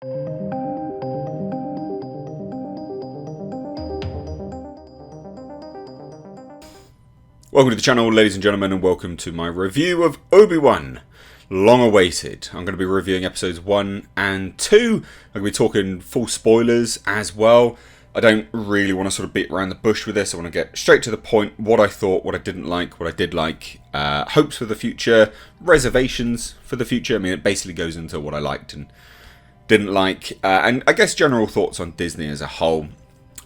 Welcome to the channel, ladies and gentlemen, and welcome to my review of Obi-Wan. Long awaited. I'm going to be reviewing episodes 1 and 2. I'm going to be talking full spoilers as well. I don't really want to sort of beat around the bush with this. I want to get straight to the point. What I thought, what I didn't like, what I did like, hopes for the future, reservations for the future. I mean, it basically goes into what I liked and didn't like, and I guess general thoughts on Disney as a whole.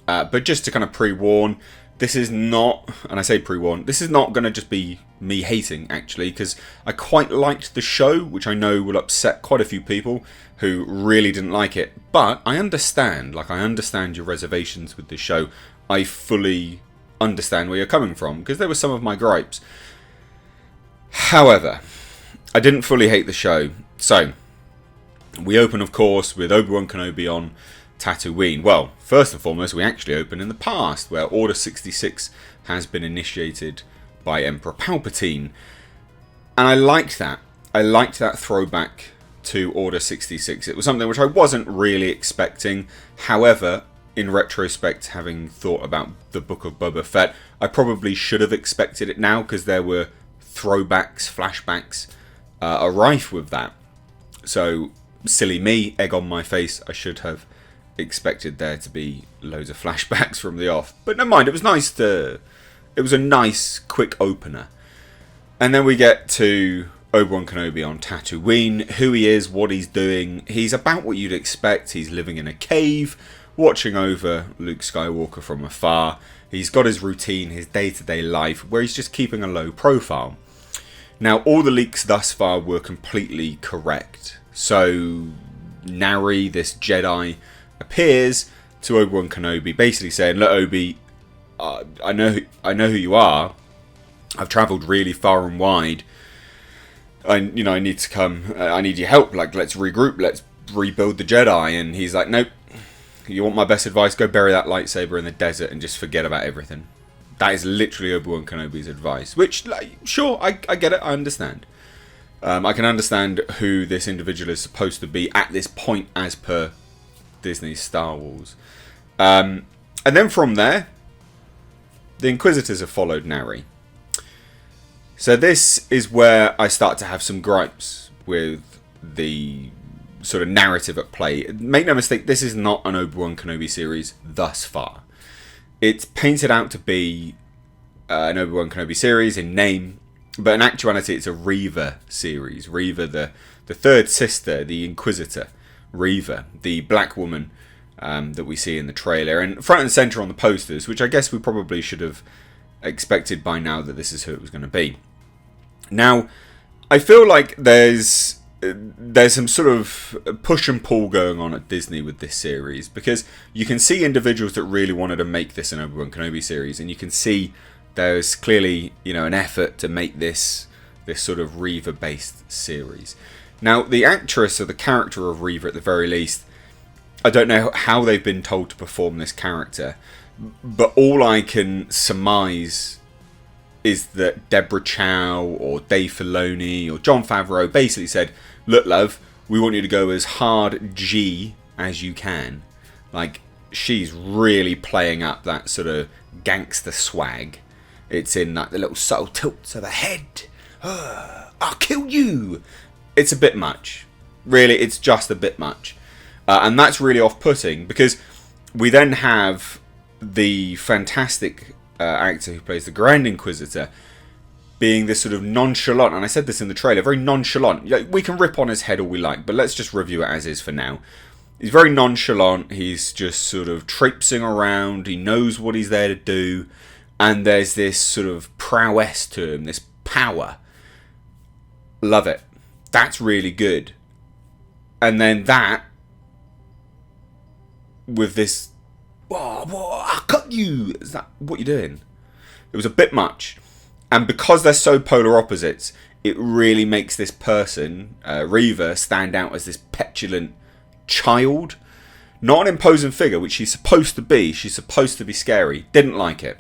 But just to kind of pre-warn, this is not, and I say pre-warn, this is not going to just be me hating, actually, because I quite liked the show, which I know will upset quite a few people who really didn't like it. But I understand, I understand your reservations with this show. I fully understand where you're coming from, because there were some of my gripes. However, I didn't fully hate the show. So, we open, of course, with Obi-Wan Kenobi on Tatooine. Well, first and foremost, we actually open in the past, where Order 66 has been initiated by Emperor Palpatine. And I liked that. I liked that throwback to Order 66. It was something which I wasn't really expecting. However, in retrospect, having thought about the Book of Boba Fett, I probably should have expected it now, because there were throwbacks, flashbacks, rife with that. So, silly me, egg on my face, I should have expected there to be loads of flashbacks from the off. But never mind, it was nice to... It was a nice, quick opener. And then we get to Obi-Wan Kenobi on Tatooine, who he is, what he's doing. He's about what you'd expect. He's living in a cave, watching over Luke Skywalker from afar. He's got his routine, his day-to-day life, where he's just keeping a low profile. Now, all the leaks thus far were completely correct. So, Nari, this Jedi, appears to Obi-Wan Kenobi, basically saying, "Look, Obi, I know who you are. I've travelled really far and wide. I need to come. I need your help. Let's regroup. Let's rebuild the Jedi." And he's like, "Nope. You want my best advice? Go bury that lightsaber in the desert and just forget about everything." That is literally Obi-Wan Kenobi's advice. Which, sure, I get it. I understand. I can understand who this individual is supposed to be at this point, as per Disney's Star Wars. And then from there, the Inquisitors have followed Nari. So this is where I start to have some gripes with the sort of narrative at play. Make no mistake, this is not an Obi-Wan Kenobi series thus far. It's painted out to be an Obi-Wan Kenobi series in name, but in actuality it's a Reva series. Reva, the third sister, the Inquisitor. Reva, the black woman that we see in the trailer, and front and centre on the posters, which I guess we probably should have expected by now that this is who it was going to be. Now, I feel like there's some sort of push and pull going on at Disney with this series, because you can see individuals that really wanted to make this an Obi-Wan Kenobi series, and you can see there's clearly, an effort to make this sort of Reva-based series. Now, the actress, or the character of Reva at the very least, I don't know how they've been told to perform this character, but all I can surmise is that Deborah Chow or Dave Filoni or Jon Favreau basically said, "Look, love, we want you to go as hard G as you can." She's really playing up that sort of gangster swag. It's in the little subtle tilts of the head. "I'll kill you." It's a bit much. Really, it's just a bit much. And that's really off-putting, because we then have the fantastic actor who plays the Grand Inquisitor being this sort of nonchalant, and I said this in the trailer, very nonchalant. We can rip on his head all we like, but let's just review it as is for now. He's very nonchalant. He's just sort of traipsing around. He knows what he's there to do. And there's this sort of prowess to him, this power. Love it. That's really good. And then that, with this, I'll cut you. Is that what you're doing? It was a bit much. And because they're so polar opposites, it really makes this person, Reva, stand out as this petulant child. Not an imposing figure, which she's supposed to be. She's supposed to be scary. Didn't like it.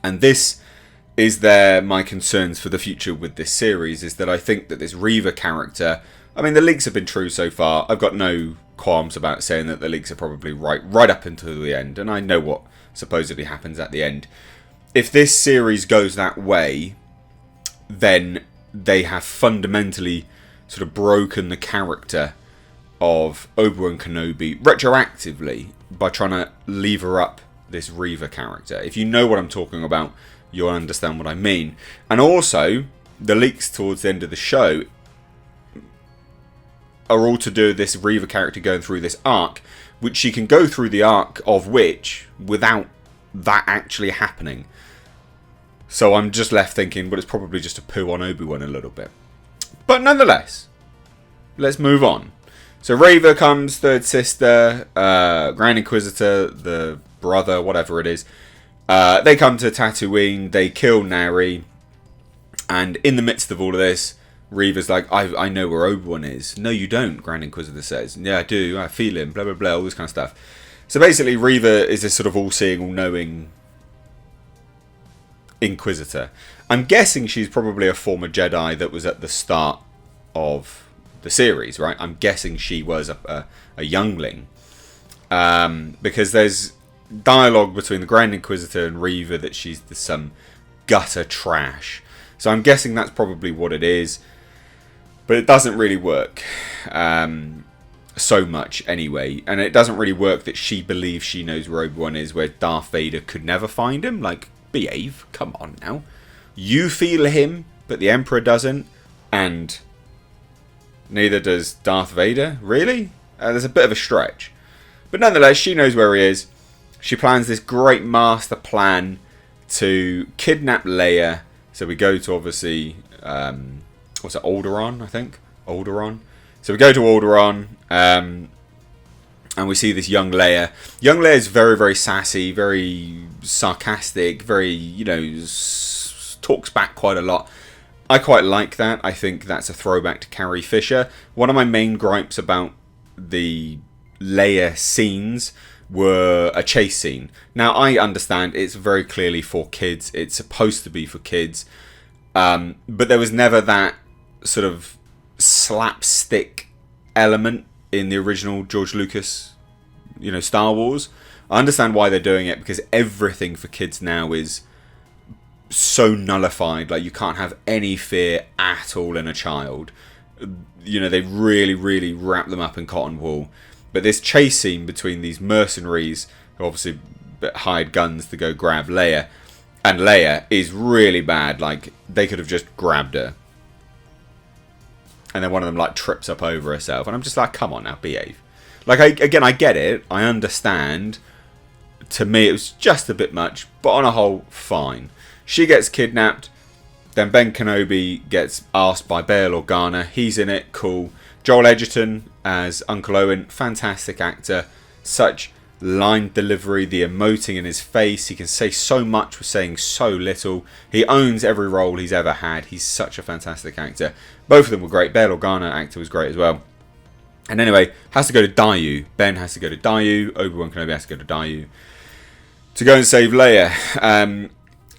And this is my concerns for the future with this series, is that I think that this Reva character, I mean, the leaks have been true so far. I've got no qualms about saying that the leaks are probably right up until the end, and I know what supposedly happens at the end. If this series goes that way, then they have fundamentally sort of broken the character of Obi-Wan Kenobi retroactively by trying to lever up this Reva character. If you know what I'm talking about, you'll understand what I mean. And also, the leaks towards the end of the show are all to do with this Reva character going through this arc, which she can go through the arc of which without that actually happening. So I'm just left thinking, well, it's probably just a poo on Obi-Wan a little bit. But nonetheless, let's move on. So Reva comes, third sister, Grand Inquisitor, the brother, whatever it is. They come to Tatooine, they kill Nari, and in the midst of all of this, Reva's like, I know where Obi-Wan is. No, you don't, Grand Inquisitor says. Yeah, I do, I feel him, blah, blah, blah, all this kind of stuff. So basically, Reva is this sort of all-seeing, all-knowing Inquisitor. I'm guessing she's probably a former Jedi that was at the start of the series, right? I'm guessing she was a youngling. Because there's dialogue between the Grand Inquisitor and Reva that she's some gutter trash. So I'm guessing that's probably what it is. But it doesn't really work so much anyway. And it doesn't really work that she believes she knows where Obi-Wan is, where Darth Vader could never find him. Like, behave. Come on now. You feel him, but the Emperor doesn't. And neither does Darth Vader. Really? There's a bit of a stretch. But nonetheless, she knows where he is. She plans this great master plan to kidnap Leia. So we go to, obviously, what's it, Alderaan, I think? Alderaan. So we go to Alderaan, and we see this young Leia. Young Leia is very, very sassy, very sarcastic, very, you know, talks back quite a lot. I quite like that. I think that's a throwback to Carrie Fisher. One of my main gripes about the Leia scenes were a chase scene. Now, I understand it's very clearly for kids. It's supposed to be for kids. But there was never that sort of slapstick element in the original George Lucas, you know, Star Wars. I understand why they're doing it, because everything for kids now is so nullified. Like, you can't have any fear at all in a child. You know, they really, really wrap them up in cotton wool. But this chase scene between these mercenaries, who obviously hired guns to go grab Leia, and Leia is really bad. Like, they could have just grabbed her. And then one of them, like, trips up over herself. And I'm just like, come on now, behave. Like, I get it. I understand. To me, it was just a bit much. But on a whole, fine. She gets kidnapped. Then Ben Kenobi gets asked by Bail Organa. He's in it. Cool. Joel Edgerton as Uncle Owen. Fantastic actor. Such line delivery. The emoting in his face. He can say so much with saying so little. He owns every role he's ever had. He's such a fantastic actor. Both of them were great. Bail Organa, actor, was great as well. And anyway, has to go to Daiyu. Ben has to go to Daiyu. Obi-Wan Kenobi has to go to Daiyu to go and save Leia.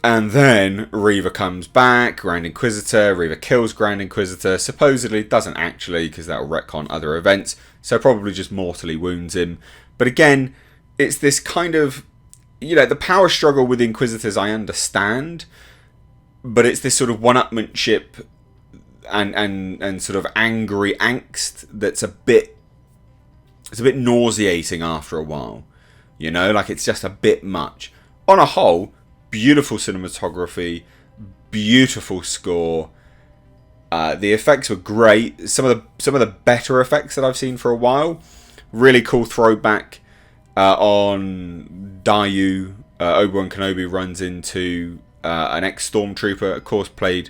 And then Reva comes back, Grand Inquisitor. Reva kills Grand Inquisitor. Supposedly, doesn't actually, because that will retcon other events. So probably just mortally wounds him. But again, it's this kind of, you know, the power struggle with Inquisitors I understand. But it's this sort of one-upmanship and sort of angry angst that's a bit nauseating after a while. You know, like, it's just a bit much. On a whole, beautiful cinematography, beautiful score. The effects were great. Some of the better effects that I've seen for a while. Really cool throwback on Daiyu. Obi-Wan Kenobi runs into an ex-stormtrooper, of course played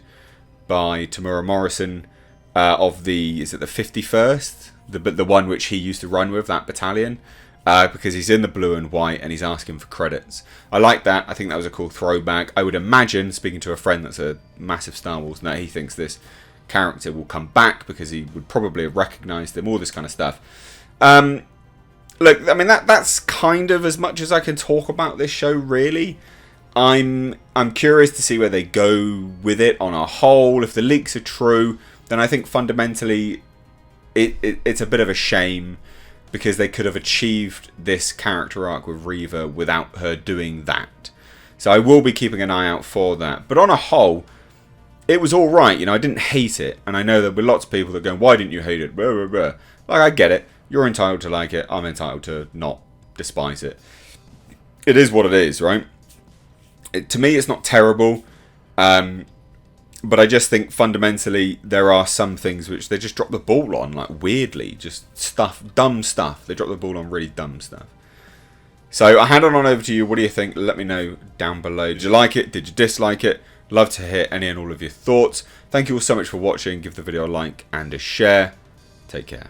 by Tamura Morrison, of the 51st, the one which he used to run with, that battalion. Because he's in the blue and white and he's asking for credits. I like that. I think that was a cool throwback. I would imagine, speaking to a friend that's a massive Star Wars nut, he thinks this character will come back because he would probably have recognised him, all this kind of stuff. Look, I mean, that's kind of as much as I can talk about this show, really. I'm curious to see where they go with it on a whole. If the leaks are true, then I think fundamentally it's a bit of a shame. because they could have achieved this character arc with Reva without her doing that. So I will be keeping an eye out for that. But on a whole, it was alright, you know, I didn't hate it. And I know there'll be lots of people that are going, why didn't you hate it? Blah, blah, blah. Like, I get it. You're entitled to like it. I'm entitled to not despise it. It is what it is, right? To me, it's not terrible. But I just think fundamentally there are some things which they just drop the ball on, like weirdly. Just stuff, dumb stuff. They drop the ball on really dumb stuff. So I hand it on over to you. What do you think? Let me know down below. Did you like it? Did you dislike it? Love to hear any and all of your thoughts. Thank you all so much for watching. Give the video a like and a share. Take care.